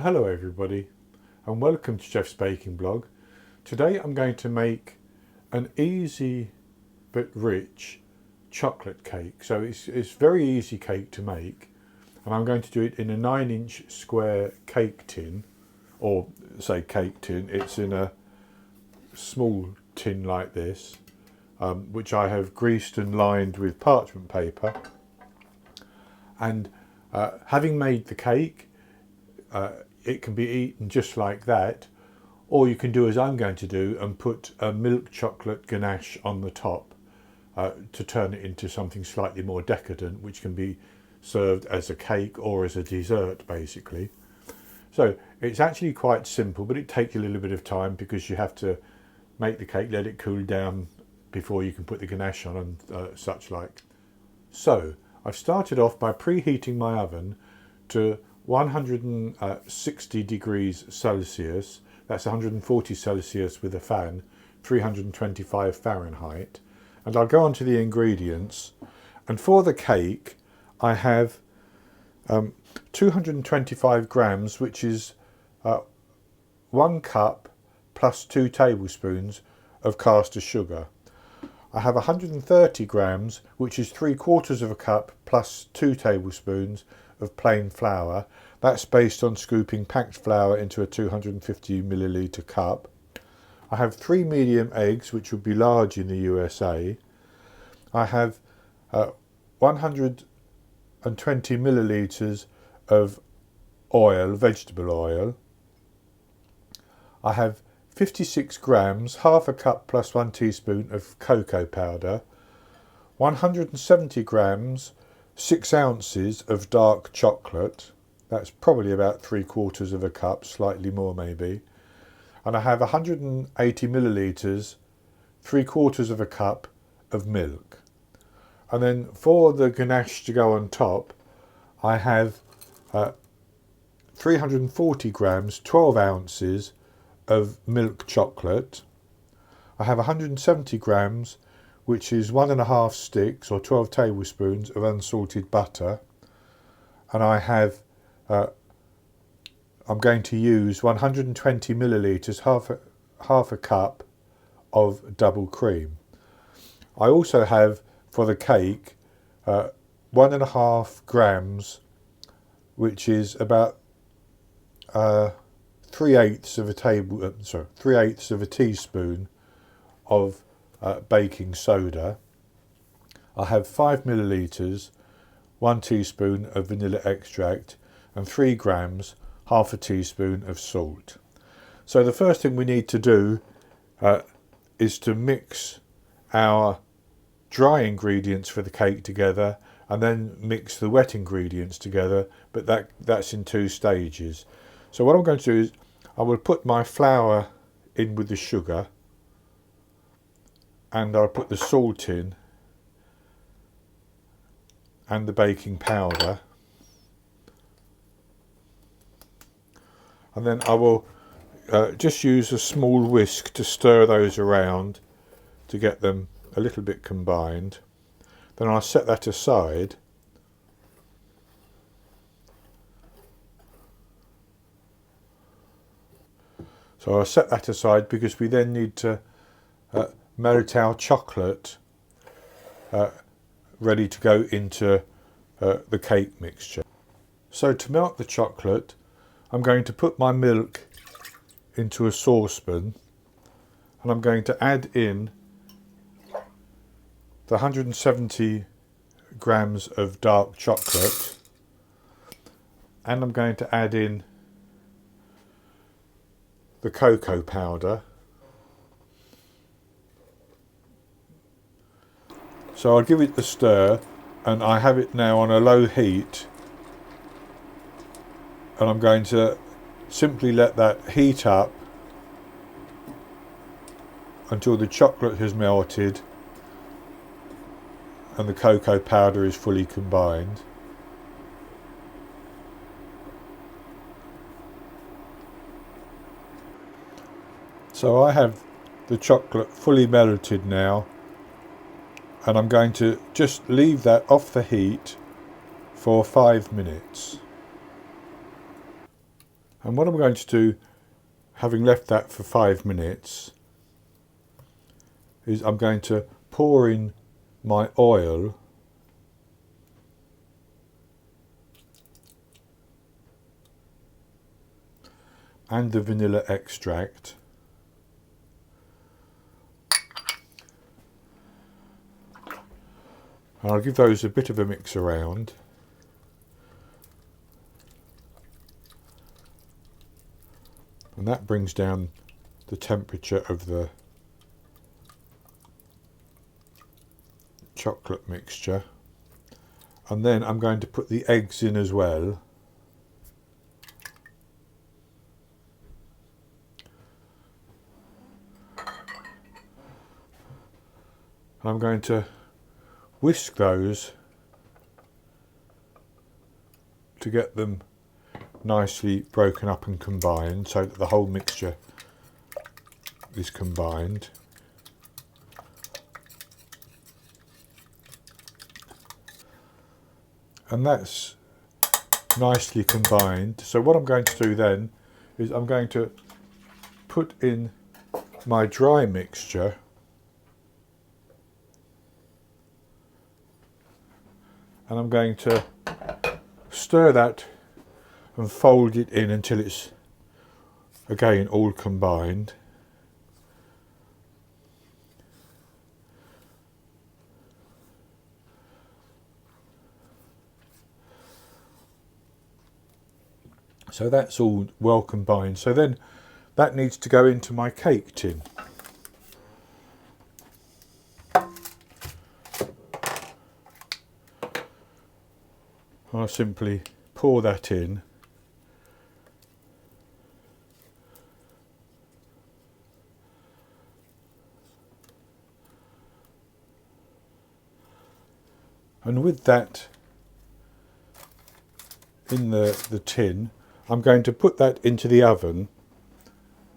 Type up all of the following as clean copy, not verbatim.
Well, hello everybody and welcome to Jeff's Baking Blog. Today I'm going to make an easy but rich chocolate cake. So it's very easy cake to make, and I'm going to do it in a 9-inch square cake tin, or say cake tin. It's in a small tin like this, which I have greased and lined with parchment paper. And having made the cake, it can be eaten just like that, or you can do as I'm going to do and put a milk chocolate ganache on the top to turn it into something slightly more decadent, which can be served as a cake or as a dessert basically. So it's actually quite simple, but it takes a little bit of time because you have to make the cake, let it cool down before you can put the ganache on and such like. So I've started off by preheating my oven to 160 degrees Celsius, that's 140 Celsius with a fan, 325 Fahrenheit. And I'll go on to the ingredients. And for the cake, I have 225 grams, which is 1 cup plus 2 tablespoons of caster sugar. I have 130 grams, which is 3/4 of a cup plus 2 tablespoons of plain flour. That's based on scooping packed flour into a 250 milliliter cup. I have 3 medium eggs, which would be large in the USA. I have 120 milliliters of oil, vegetable oil. I have 56 grams, half a cup plus 1 teaspoon of cocoa powder, 170 grams, 6 ounces of dark chocolate. That's probably about 3/4 of a cup, slightly more maybe. And I have 180 milliliters, 3/4 of a cup of milk. And then for the ganache to go on top, I have 340 grams, 12 ounces of milk chocolate. I have 170 grams, which is 1½ sticks or 12 tablespoons of unsalted butter. And I have, I'm going to use 120 milliliters, half a cup of double cream. I also have, for the cake, 1½ grams, which is about 3/8 of a teaspoon of baking soda. I have 5 milliliters, 1 teaspoon of vanilla extract, and 3 grams, half a teaspoon of salt. So the first thing we need to do is to mix our dry ingredients for the cake together, and then mix the wet ingredients together, but that's in 2 stages. So what I'm going to do is I will put my flour in with the sugar, and I'll put the salt in and the baking powder, and then I will just use a small whisk to stir those around to get them a little bit combined. Then I'll set that aside. So I'll set that aside because we then need to melt our chocolate ready to go into the cake mixture. So to melt the chocolate, I'm going to put my milk into a saucepan, and I'm going to add in the 170 grams of dark chocolate, and I'm going to add in the cocoa powder. So I'll give it a stir, and I have it now on a low heat, and I'm going to simply let that heat up until the chocolate has melted and the cocoa powder is fully combined. So I have the chocolate fully melted now, and I'm going to just leave that off the heat for 5 minutes. And what I'm going to do, having left that for 5 minutes, is I'm going to pour in my oil and the vanilla extract. And I'll give those a bit of a mix around. And that brings down the temperature of the chocolate mixture. And then I'm going to put the eggs in as well. I'm going to whisk those to get them nicely broken up and combined so that the whole mixture is combined. And that's nicely combined. So what I'm going to do then is I'm going to put in my dry mixture, and I'm going to stir that and fold it in until it's again all combined. So that's all well combined. So then that needs to go into my cake tin. I'll simply pour that in. And with that in the tin, I'm going to put that into the oven,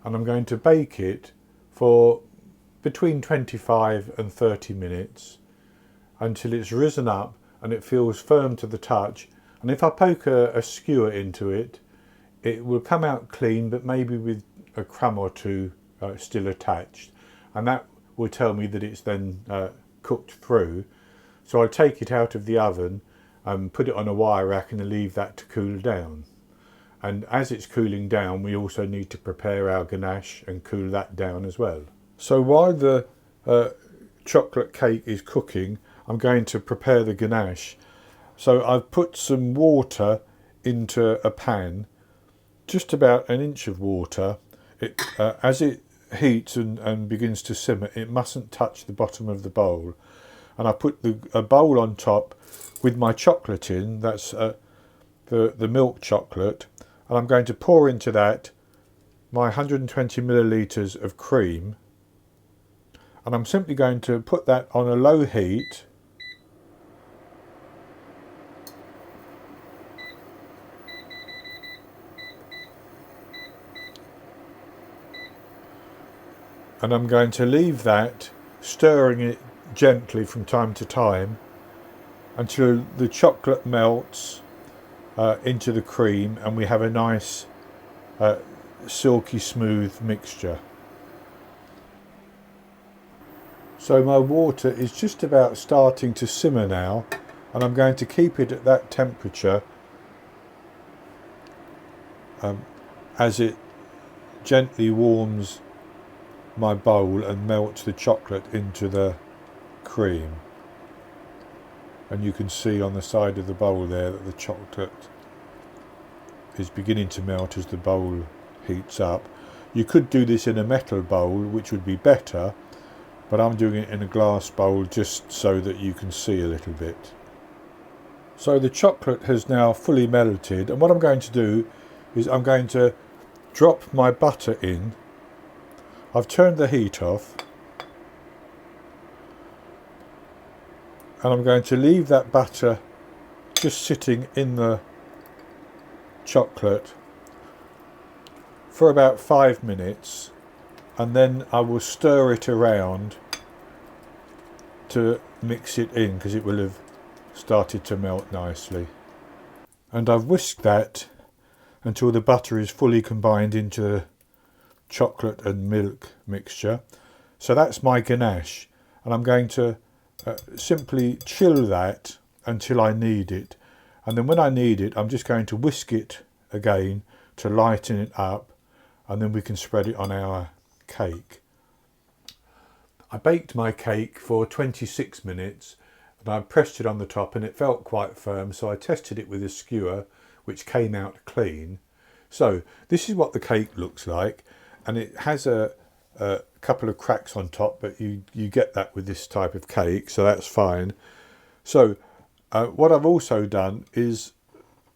and I'm going to bake it for between 25 and 30 minutes until it's risen up and it feels firm to the touch. And if I poke a skewer into it, it will come out clean, but maybe with a crumb or two still attached, and that will tell me that it's then cooked through. So I'll take it out of the oven and put it on a wire rack and leave that to cool down. And as it's cooling down, we also need to prepare our ganache and cool that down as well. So while the chocolate cake is cooking, I'm going to prepare the ganache. So I've put some water into a pan, just about an inch of water. As it heats and begins to simmer, it mustn't touch the bottom of the bowl. And I put a bowl on top with my chocolate in, that's the milk chocolate, and I'm going to pour into that my 120 millilitres of cream, and I'm simply going to put that on a low heat. And I'm going to leave that, stirring it gently from time to time until the chocolate melts into the cream and we have a nice silky smooth mixture. So my water is just about starting to simmer now, and I'm going to keep it at that temperature as it gently warms my bowl and melts the chocolate into the cream. And you can see on the side of the bowl there that the chocolate is beginning to melt as the bowl heats up. You could do this in a metal bowl, which would be better, but I'm doing it in a glass bowl just so that you can see a little bit. So the chocolate has now fully melted, and what I'm going to do is I'm going to drop my butter in. I've turned the heat off, and I'm going to leave that butter just sitting in the chocolate for about 5 minutes, and then I will stir it around to mix it in because it will have started to melt nicely. And I've whisked that until the butter is fully combined into the chocolate and milk mixture. So that's my ganache, and I'm going to simply chill that until I need it, and then when I need it I'm just going to whisk it again to lighten it up, and then we can spread it on our cake. I baked my cake for 26 minutes and I pressed it on the top and it felt quite firm, so I tested it with a skewer which came out clean. So this is what the cake looks like, and it has a couple of cracks on top, but you get that with this type of cake, so that's fine. So what I've also done is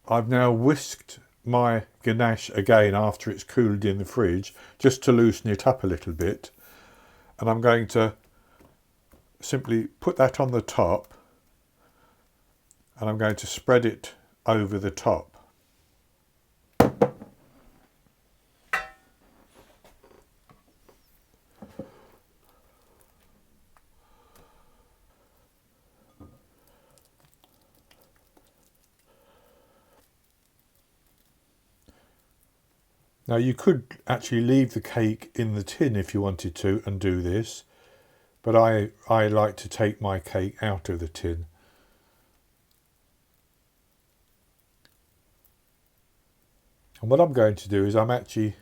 I've now whisked my ganache again after it's cooled in the fridge, just to loosen it up a little bit, and I'm going to simply put that on the top and I'm going to spread it over the top. Now you could actually leave the cake in the tin if you wanted to and do this, but I like to take my cake out of the tin. And what I'm going to do is I'm actually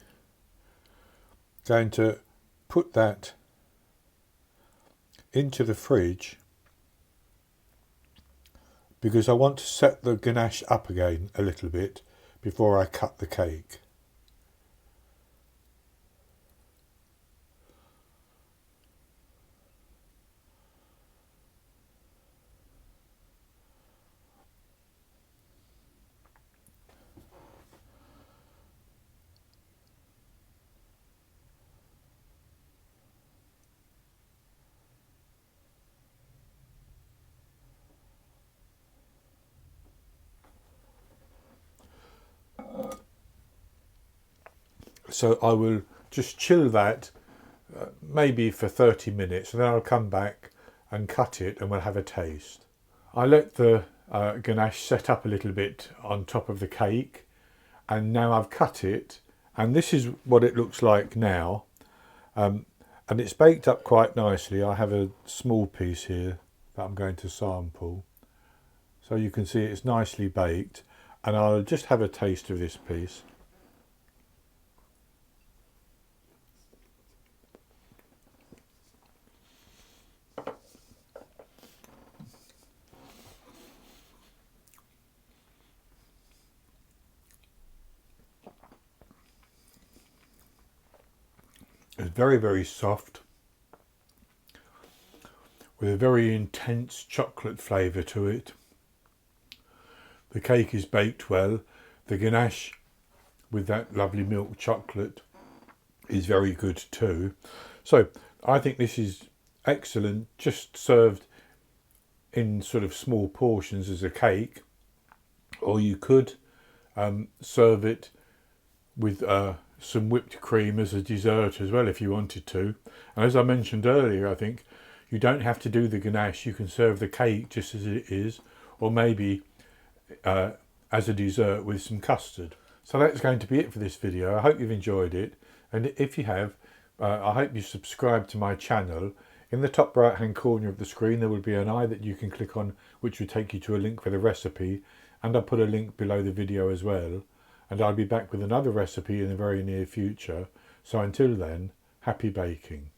going to put that into the fridge because I want to set the ganache up again a little bit before I cut the cake. So I will just chill that maybe for 30 minutes and then I'll come back and cut it and we'll have a taste. I let the ganache set up a little bit on top of the cake, and now I've cut it, and this is what it looks like now, and it's baked up quite nicely. I have a small piece here that I'm going to sample, so you can see it's nicely baked, and I'll just have a taste of this piece. It's very, very soft with a very intense chocolate flavour to it. The cake is baked well. The ganache with that lovely milk chocolate is very good too. So I think this is excellent, just served in sort of small portions as a cake, or you could serve it with some whipped cream as a dessert as well if you wanted to. And as I mentioned earlier, I think you don't have to do the ganache. You can serve the cake just as it is, or maybe as a dessert with some custard. So that's going to be it for this video. I hope you've enjoyed it, and if you have, I hope you subscribe to my channel. In the top right hand corner of the screen there will be an eye that you can click on, which will take you to a link for the recipe, and I'll put a link below the video as well. And I'll be back with another recipe in the very near future. So until then, happy baking.